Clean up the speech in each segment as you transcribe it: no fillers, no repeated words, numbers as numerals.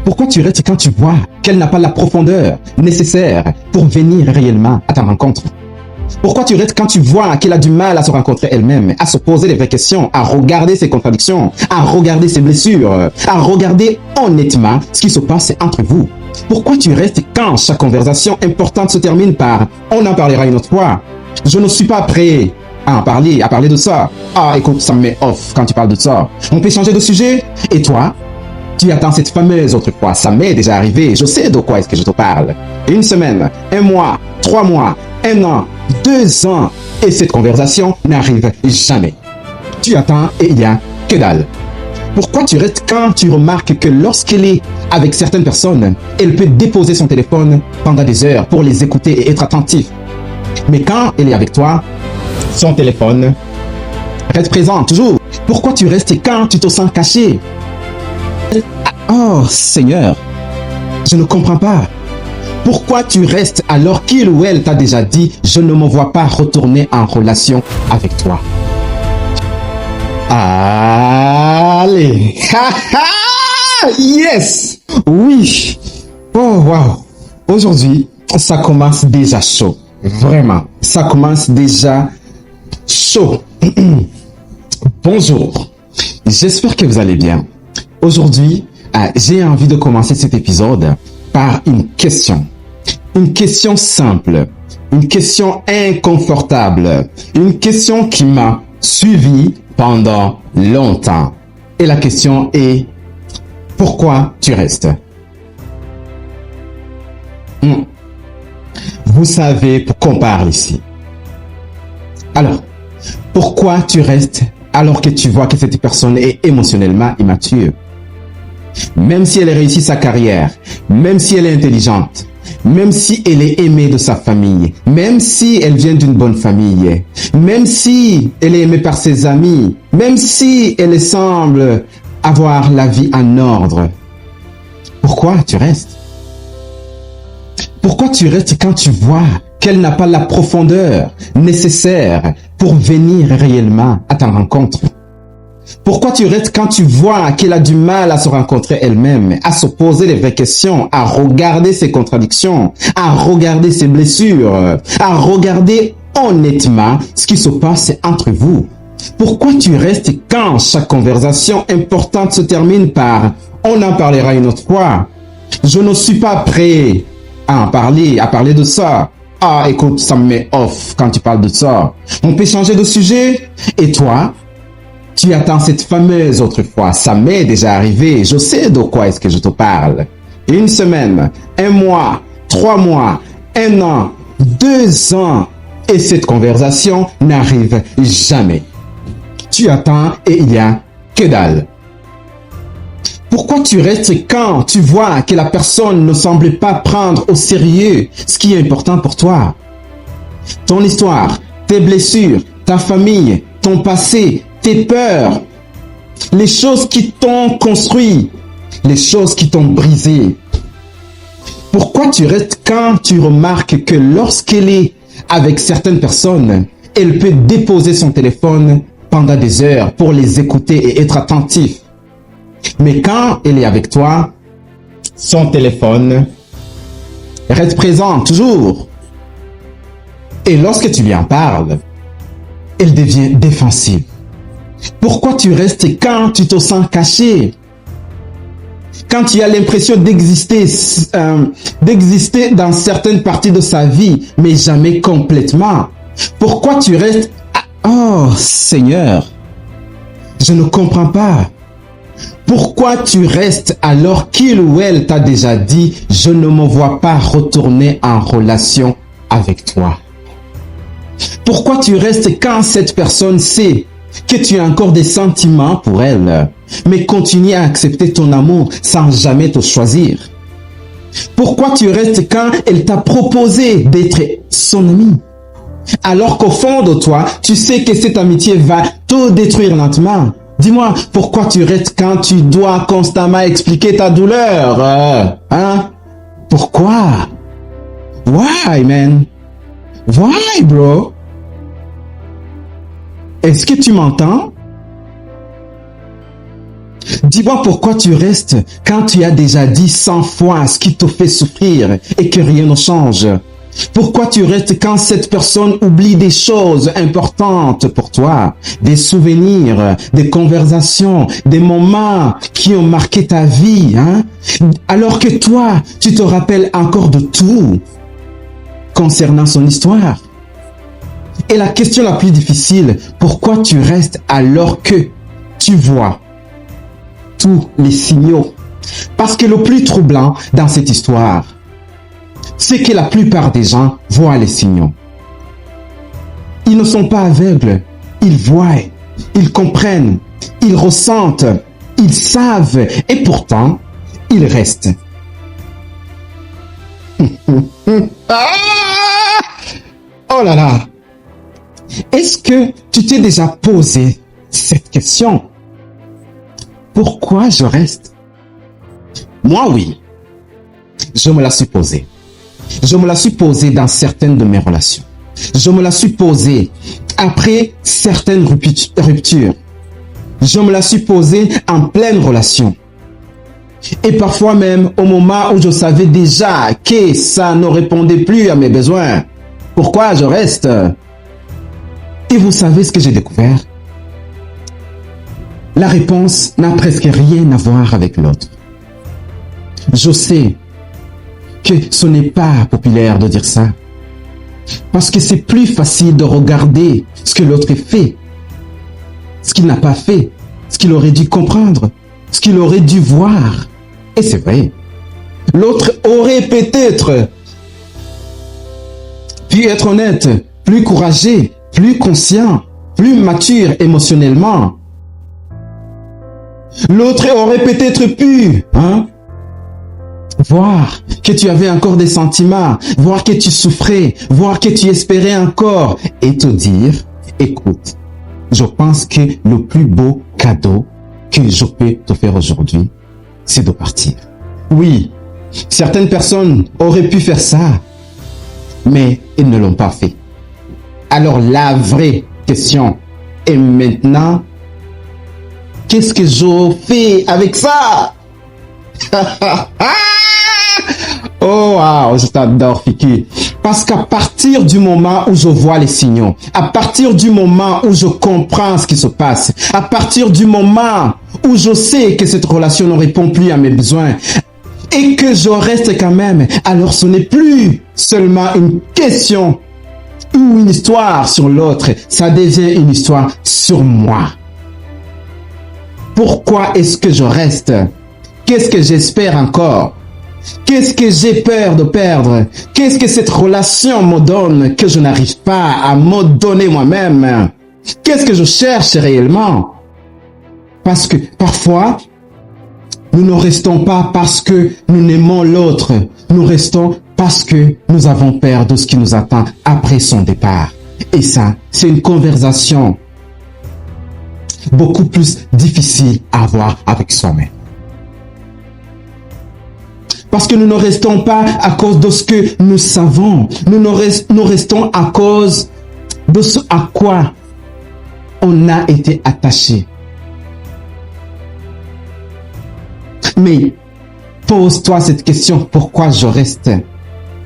Pourquoi tu restes quand tu vois qu'elle n'a pas la profondeur nécessaire pour venir réellement à ta rencontre? Pourquoi tu restes quand tu vois qu'elle a du mal à se rencontrer elle-même, à se poser les vraies questions, à regarder ses contradictions, à regarder ses blessures, à regarder honnêtement ce qui se passe entre vous? Pourquoi tu restes quand chaque conversation importante se termine par « on en parlera une autre fois ». Je ne suis pas prêt à parler de ça. Ah, écoute, ça me met off quand tu parles de ça. On peut changer de sujet? Et toi? Tu attends cette fameuse autre fois. Ça m'est déjà arrivé. Je sais de quoi est-ce que je te parle. Une semaine, un mois, 3 mois, 1 an, 2 ans. Et cette conversation n'arrive jamais. Tu attends et il y a que dalle. Pourquoi tu restes quand tu remarques que lorsqu'elle est avec certaines personnes, elle peut déposer son téléphone pendant des heures pour les écouter et être attentif? Mais quand elle est avec toi, son téléphone reste présent toujours. Pourquoi tu restes quand tu te sens caché? Oh Seigneur, je ne comprends pas. Pourquoi tu restes alors qu'il ou elle t'a déjà dit « Je ne me vois pas retourner en relation avec toi ». Allez. Yes. Oui. Oh wow. Aujourd'hui, ça commence déjà chaud. Vraiment. Ça commence déjà chaud. Bonjour. J'espère que vous allez bien. Aujourd'hui, j'ai envie de commencer cet épisode par une question. Une question simple. Une question inconfortable. Une question qui m'a suivi pendant longtemps. Et la question est, pourquoi tu restes? Vous savez pourquoi on parle ici. Alors, pourquoi tu restes alors que tu vois que cette personne est émotionnellement immature? Même si elle a réussi sa carrière, même si elle est intelligente, même si elle est aimée de sa famille, même si elle vient d'une bonne famille, même si elle est aimée par ses amis, même si elle semble avoir la vie en ordre, pourquoi tu restes? Pourquoi tu restes quand tu vois qu'elle n'a pas la profondeur nécessaire pour venir réellement à ta rencontre? Pourquoi tu restes quand tu vois qu'elle a du mal à se rencontrer elle-même, à se poser les vraies questions, à regarder ses contradictions, à regarder ses blessures, à regarder honnêtement ce qui se passe entre vous? Pourquoi tu restes quand chaque conversation importante se termine par « on en parlera une autre fois ». Je ne suis pas prêt à parler de ça. Ah, écoute, ça me met off quand tu parles de ça. On peut changer de sujet? Et toi? Tu attends cette fameuse autre fois. Ça m'est déjà arrivé. Je sais de quoi est-ce que je te parle. Une semaine, 1 mois, 3 mois, 1 an, 2 ans. Et cette conversation n'arrive jamais. Tu attends et il y a que dalle. Pourquoi tu restes quand tu vois que la personne ne semble pas prendre au sérieux ce qui est important pour toi? Ton histoire, tes blessures, ta famille, ton passé, tes peurs, les choses qui t'ont construit, les choses qui t'ont brisé. Pourquoi tu restes quand tu remarques que lorsqu'elle est avec certaines personnes, elle peut déposer son téléphone pendant des heures pour les écouter et être attentif? Mais quand elle est avec toi, son téléphone reste présent toujours. Et lorsque tu lui en parles, elle devient défensive. Pourquoi tu restes quand tu te sens caché? Quand tu as l'impression d'exister dans certaines parties de sa vie, mais jamais complètement. Pourquoi tu restes... Oh Seigneur, je ne comprends pas. Pourquoi tu restes alors qu'il ou elle t'a déjà dit « Je ne me vois pas retourner en relation avec toi ». Pourquoi tu restes quand cette personne sait que tu as encore des sentiments pour elle, mais continue à accepter ton amour sans jamais te choisir? Pourquoi tu restes quand elle t'a proposé d'être son ami, alors qu'au fond de toi, tu sais que cette amitié va te détruire lentement? Dis-moi, pourquoi tu restes quand tu dois constamment expliquer ta douleur? Pourquoi? Why, man? Why, bro? Est-ce que tu m'entends? Dis-moi pourquoi tu restes quand tu as déjà dit 100 fois ce qui te fait souffrir et que rien ne change. Pourquoi tu restes quand cette personne oublie des choses importantes pour toi, des souvenirs, des conversations, des moments qui ont marqué ta vie, alors que toi, tu te rappelles encore de tout concernant son histoire. Et la question la plus difficile, pourquoi tu restes alors que tu vois tous les signaux? Parce que le plus troublant dans cette histoire, c'est que la plupart des gens voient les signaux. Ils ne sont pas aveugles, ils voient, ils comprennent, ils ressentent, ils savent et pourtant, ils restent. Oh là là! Est-ce que tu t'es déjà posé cette question? Pourquoi je reste? Moi, oui. Je me la suis posée. Je me la suis posée dans certaines de mes relations. Je me la suis posée après certaines ruptures. Je me la suis posée en pleine relation. Et parfois même au moment où je savais déjà que ça ne répondait plus à mes besoins. Pourquoi je reste? Et vous savez ce que j'ai découvert? La réponse n'a presque rien à voir avec l'autre. Je sais que ce n'est pas populaire de dire ça. Parce que c'est plus facile de regarder ce que l'autre fait, ce qu'il n'a pas fait, ce qu'il aurait dû comprendre, ce qu'il aurait dû voir. Et c'est vrai. L'autre aurait peut-être pu être honnête, plus courageux, plus conscient, plus mature émotionnellement. L'autre aurait peut-être pu, voir que tu avais encore des sentiments, voir que tu souffrais, voir que tu espérais encore et te dire, écoute, je pense que le plus beau cadeau que je peux te faire aujourd'hui, c'est de partir. Oui, certaines personnes auraient pu faire ça, mais ils ne l'ont pas fait. Alors la vraie question est maintenant, qu'est-ce que je fais avec ça? Oh wow, je t'adore Fiki. Parce qu'à partir du moment où je vois les signaux, à partir du moment où je comprends ce qui se passe, à partir du moment où je sais que cette relation ne répond plus à mes besoins et que je reste quand même, alors ce n'est plus seulement une question ou une histoire sur l'autre, ça devient une histoire sur moi. Pourquoi est-ce que je reste? Qu'est-ce que j'espère encore? Qu'est-ce que j'ai peur de perdre? Qu'est-ce que cette relation me donne que je n'arrive pas à me donner moi-même? Qu'est-ce que je cherche réellement? Parce que parfois, nous ne restons pas parce que nous n'aimons l'autre. Nous restons parce que nous avons peur de ce qui nous attend après son départ. Et ça, c'est une conversation beaucoup plus difficile à avoir avec soi-même. Parce que nous ne restons pas à cause de ce que nous savons. Nous restons à cause de ce à quoi on a été attaché. Mais pose-toi cette question, pourquoi je reste?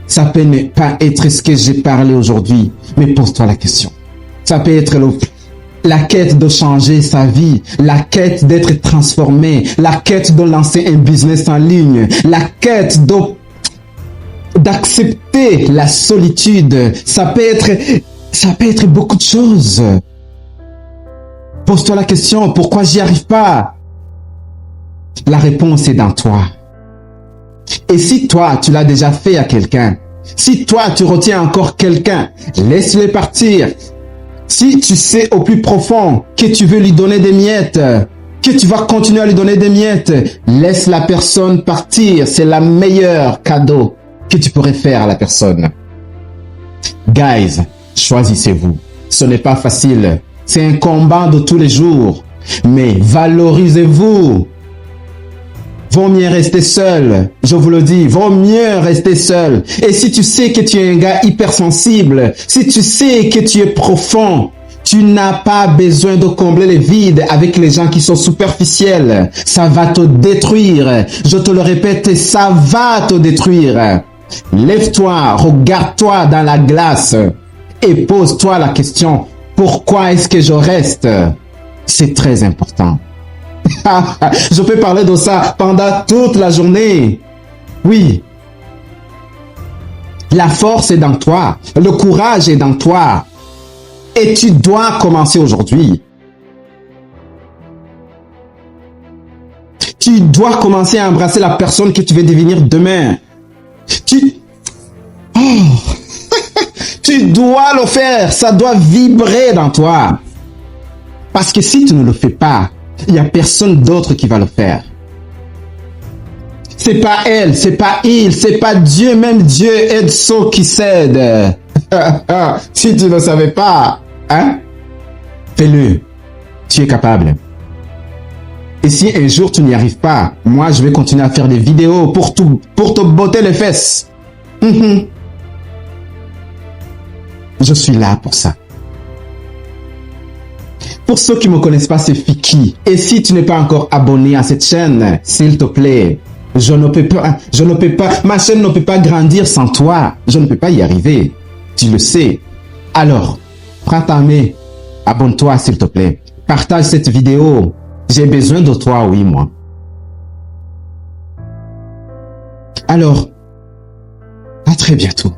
Ça peut ne pas être ce que j'ai parlé aujourd'hui, mais pose-toi la question. Ça peut être la quête de changer sa vie, la quête d'être transformé, la quête de lancer un business en ligne, la quête d'accepter la solitude. Ça peut être beaucoup de choses. Pose-toi la question, pourquoi j'y arrive pas? La réponse est dans toi. Et si toi, tu l'as déjà fait à quelqu'un, si toi, tu retiens encore quelqu'un, laisse-le partir. Si tu sais au plus profond que tu veux lui donner des miettes, que tu vas continuer à lui donner des miettes, laisse la personne partir. C'est le meilleur cadeau que tu pourrais faire à la personne. Guys, choisissez-vous. Ce n'est pas facile. C'est un combat de tous les jours. Mais valorisez-vous. Vaut mieux rester seul, je vous le dis, vaut mieux rester seul. Et si tu sais que tu es un gars hypersensible, si tu sais que tu es profond, Tu n'as pas besoin de combler les vides avec les gens qui sont superficiels. Ça va te détruire. Je te le répète, ça va te détruire. Lève-toi, regarde-toi dans la glace et pose-toi la question, pourquoi est-ce que je reste? C'est très important. Je peux parler de ça pendant toute la journée. Oui. La force est dans toi. Le courage est dans toi. Et tu dois commencer aujourd'hui. Tu dois commencer à embrasser la personne que tu veux devenir demain. Tu dois le faire. Ça doit vibrer dans toi. Parce que si tu ne le fais pas, il n'y a personne d'autre qui va le faire. C'est pas elle, c'est pas il, c'est pas Dieu, même Dieu aide ceux qui cèdent. Si tu ne savais pas, hein? Fais-le. Tu es capable. Et si un jour tu n'y arrives pas, moi je vais continuer à faire des vidéos pour te botter les fesses. Je suis là pour ça. Pour ceux qui ne me connaissent pas, c'est Fiki. Et si tu n'es pas encore abonné à cette chaîne, s'il te plaît, je ne peux pas, ma chaîne ne peut pas grandir sans toi. Je ne peux pas y arriver. Tu le sais. Alors, prends ta main, abonne-toi s'il te plaît. Partage cette vidéo. J'ai besoin de toi, oui, moi. Alors, à très bientôt.